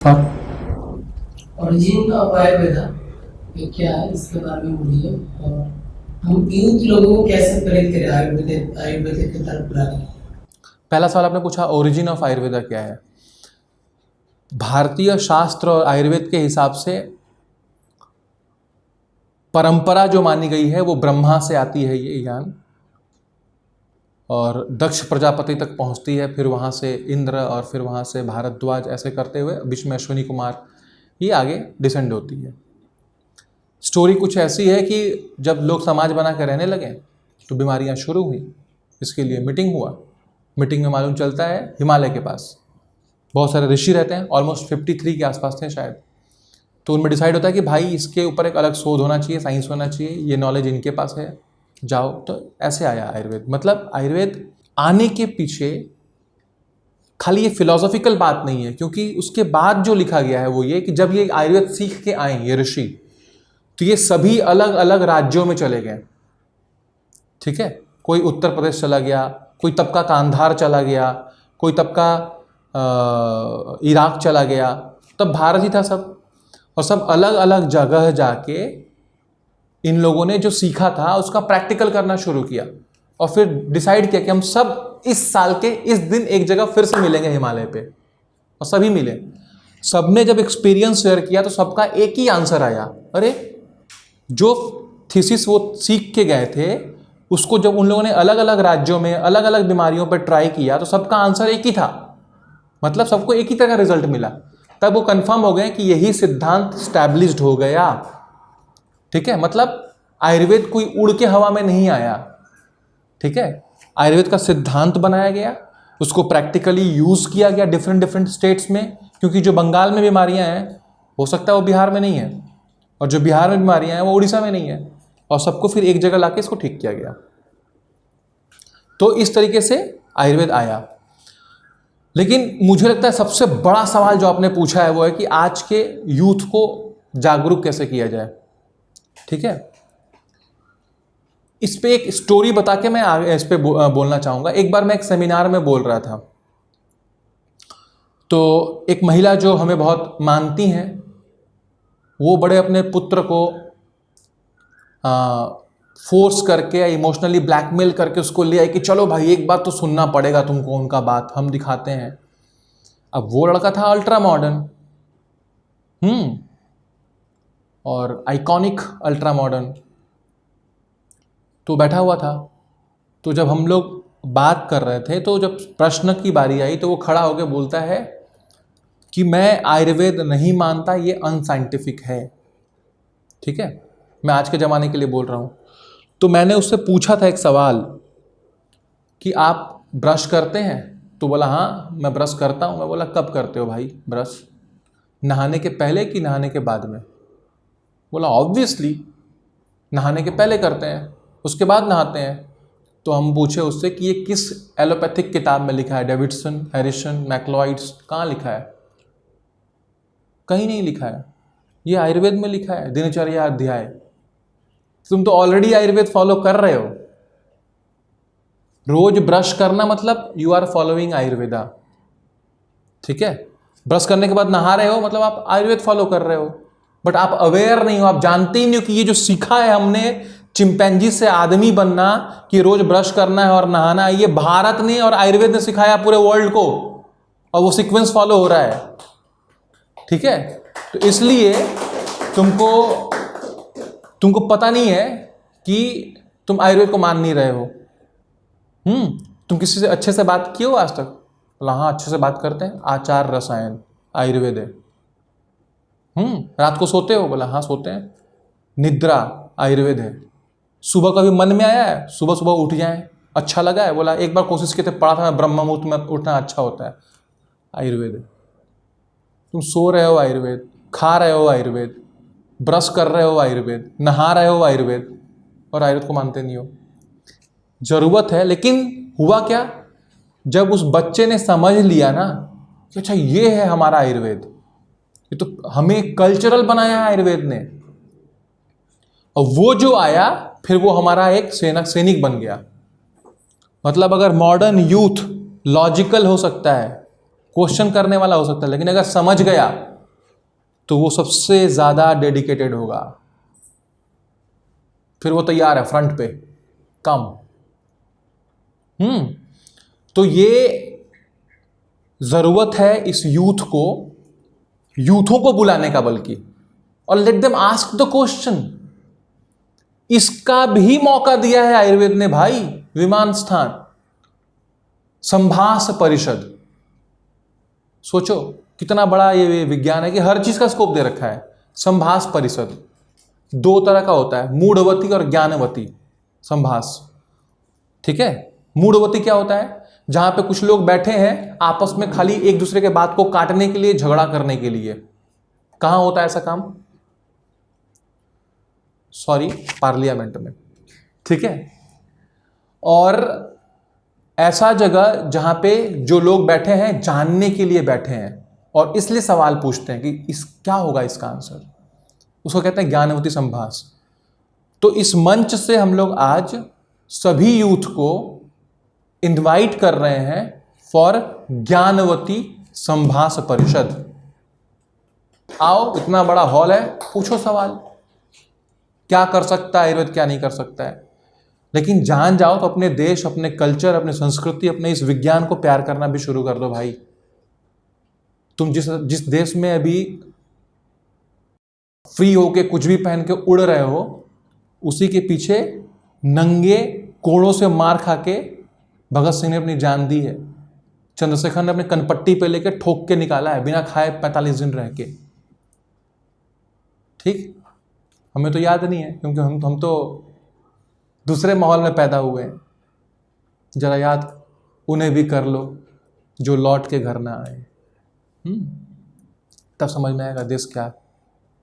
Origin of Ayurveda ये क्या है, इसके बारे में बोलिए। और हम यूथ लोगों को कैसे प्रेरित करें आयुर्वेद की तरफ बुलाने। पहला सवाल आपने पूछा ओरिजिन ऑफ आयुर्वेदा क्या है। भारतीय शास्त्र और आयुर्वेद के हिसाब से परंपरा जो मानी गई है वो ब्रह्मा से आती है ये ज्ञान, और दक्ष प्रजापति तक पहुंचती है, फिर वहाँ से इंद्र और फिर वहाँ से भारद्वाज, ऐसे करते हुए बीच में अश्विनी कुमार, ये आगे डिसेंड होती है। स्टोरी कुछ ऐसी है कि जब लोग समाज बना कर रहने लगे तो बीमारियाँ शुरू हुई। इसके लिए मीटिंग हुआ। मीटिंग में मालूम चलता है हिमालय के पास बहुत सारे ऋषि रहते हैं, ऑलमोस्ट 53 के आसपास थे शायद। तो उनमें डिसाइड होता है कि भाई इसके ऊपर एक अलग शोध होना चाहिए, साइंस होना चाहिए, ये नॉलेज इनके पास है, जाओ। तो ऐसे आया आयुर्वेद। मतलब आयुर्वेद आने के पीछे खाली ये फिलोसॉफिकल बात नहीं है, क्योंकि उसके बाद जो लिखा गया है वो ये कि जब ये आयुर्वेद सीख के आए ये ऋषि, तो ये सभी अलग अलग राज्यों में चले गए। ठीक है, कोई उत्तर प्रदेश चला गया, कोई तबका कांधार चला गया, कोई तबका इराक चला गया, तब भारत ही था सब। और सब अलग अलग जगह जाके इन लोगों ने जो सीखा था उसका प्रैक्टिकल करना शुरू किया, और फिर डिसाइड किया कि हम सब इस साल के इस दिन एक जगह फिर से मिलेंगे हिमालय पे। और सभी मिले। सबने जब एक्सपीरियंस शेयर किया तो सबका एक ही आंसर आया, अरे जो थीसिस वो सीख के गए थे उसको जब उन लोगों ने अलग अलग राज्यों में अलग अलग बीमारियों पर ट्राई किया तो सबका आंसर एक ही था। मतलब सबको एक ही तरह का रिजल्ट मिला। तब वो कंफर्म हो गए कि यही सिद्धांत स्टैब्लिश्ड हो गया। ठीक है, मतलब आयुर्वेद कोई उड़ के हवा में नहीं आया। ठीक है, आयुर्वेद का सिद्धांत बनाया गया, उसको प्रैक्टिकली यूज किया गया डिफरेंट डिफरेंट स्टेट्स में। क्योंकि जो बंगाल में बीमारियां हैं हो सकता है वो बिहार में नहीं है, और जो बिहार में बीमारियां हैं वो उड़ीसा में नहीं है, और सबको फिर एक जगह लाके इसको ठीक किया गया। तो इस तरीके से आयुर्वेद आया। लेकिन मुझे लगता है सबसे बड़ा सवाल जो आपने पूछा है वो है कि आज के यूथ को जागरूक कैसे किया जाए। ठीक है, इस पे एक स्टोरी बता के मैं आगे इस पे बोलना चाहूँगा। एक बार मैं एक सेमिनार में बोल रहा था, तो एक महिला जो हमें बहुत मानती हैं वो बड़े अपने पुत्र को फोर्स करके या इमोशनली ब्लैकमेल करके उसको ले आई कि चलो भाई एक बात तो सुनना पड़ेगा तुमको, उनका बात हम दिखाते हैं। अब वो लड़का था अल्ट्रा मॉडर्न, और आइकॉनिक अल्ट्रा मॉडर्न, तो बैठा हुआ था। तो जब हम लोग बात कर रहे थे तो जब प्रश्न की बारी आई तो वो खड़ा होकर बोलता है कि मैं आयुर्वेद नहीं मानता, ये अनसाइंटिफिक है। ठीक है, मैं आज के ज़माने के लिए बोल रहा हूँ। तो मैंने उससे पूछा था एक सवाल कि आप ब्रश करते हैं? तो बोला हाँ मैं ब्रश करता हूँ। मैं बोला कब करते हो भाई ब्रश, नहाने के पहले कि नहाने के बाद में? बोला ऑब्वियसली नहाने के पहले करते हैं, उसके बाद नहाते हैं। तो हम पूछे उससे कि ये किस एलोपैथिक किताब में लिखा है, डेविडसन, हैरिसन, मैक्लॉइड्स, कहाँ लिखा है? कहीं नहीं लिखा है, ये आयुर्वेद में लिखा है, दिनचर्या अध्याय। तुम तो ऑलरेडी आयुर्वेद फॉलो कर रहे हो। रोज ब्रश करना मतलब यू आर फॉलोइंग आयुर्वेदा। ठीक है, ब्रश करने के बाद नहा रहे हो मतलब आप आयुर्वेद फॉलो कर रहे हो। बट आप अवेयर नहीं हो, आप जानते ही नहीं हो कि ये जो सीखा है हमने चिंपैंजी से आदमी बनना, कि रोज ब्रश करना है और नहाना है, ये भारत ने और आयुर्वेद ने सिखाया पूरे वर्ल्ड को, और वो सीक्वेंस फॉलो हो रहा है। ठीक है, तो इसलिए तुमको पता नहीं है कि तुम आयुर्वेद को मान नहीं रहे हो। तुम किसी से अच्छे से बात किए हो आज तक? बोला हाँ अच्छे से बात करते हैं, आचार रसायन आयुर्वेद है। रात को सोते हो? बोला हाँ सोते हैं, निद्रा आयुर्वेद है। सुबह कभी मन में आया है सुबह सुबह उठ जाए, अच्छा लगा है? बोला एक बार कोशिश किए थे, पढ़ा था मैं ब्रह्म मुहूर्त में उठना अच्छा होता है, आयुर्वेद है। तुम सो रहे हो आयुर्वेद, खा रहे हो आयुर्वेद, ब्रश कर रहे हो आयुर्वेद, नहा रहे हो आयुर्वेद, और आयुर्वेद को मानते नहीं हो। जरूरत है। लेकिन हुआ क्या, जब उस बच्चे ने समझ लिया ना कि अच्छा ये है हमारा आयुर्वेद, ये तो हमें कल्चरल बनाया है आयुर्वेद ने, और वो जो आया फिर वो हमारा एक सैनिक बन गया। मतलब अगर मॉडर्न यूथ लॉजिकल हो सकता है, क्वेश्चन करने वाला हो सकता है, लेकिन अगर समझ गया तो वो सबसे ज़्यादा डेडिकेटेड होगा, फिर वो तैयार है फ्रंट पे कम। तो ये ज़रूरत है इस यूथों को बुलाने का, बल्कि, और let them ask the question. इसका भी मौका दिया है आयुर्वेद ने भाई। विमान स्थान, संभाष परिषद, सोचो कितना बड़ा ये विज्ञान है कि हर चीज का स्कोप दे रखा है। संभाष परिषद 2 तरह का होता है, मूढ़वती और ज्ञानवती संभाष। ठीक है, मूढ़वती क्या होता है? जहां पे कुछ लोग बैठे हैं आपस में खाली एक दूसरे के बात को काटने के लिए, झगड़ा करने के लिए। कहां होता है ऐसा काम? सॉरी, पार्लियामेंट में। ठीक है, और ऐसा जगह जहां पे जो लोग बैठे हैं जानने के लिए बैठे हैं और इसलिए सवाल पूछते हैं कि इस क्या होगा इसका आंसर, उसको कहते हैं ज्ञानवती संभाष। तो इस मंच से हम लोग आज सभी यूथ को इनवाइट कर रहे हैं फॉर ज्ञानवती संभाष परिषद। आओ, इतना बड़ा हॉल है, पूछो सवाल, क्या कर सकता है आयुर्वेद, क्या नहीं कर सकता है। लेकिन जान जाओ तो अपने देश, अपने कल्चर, अपने संस्कृति, अपने इस विज्ञान को प्यार करना भी शुरू कर दो भाई। तुम जिस देश में अभी फ्री होके कुछ भी पहन के उड़ रहे हो, उसी के पीछे नंगे कोड़ों से मार खा के भगत सिंह ने अपनी जान दी है। चंद्रशेखर ने अपने कनपट्टी पे लेके ठोक के निकाला है, बिना खाए 45 दिन रह के। ठीक, हमें तो याद नहीं है क्योंकि हम तो दूसरे माहौल में पैदा हुए हैं। जरा याद उन्हें भी कर लो जो लौट के घर ना आए। तब समझ में आएगा देश क्या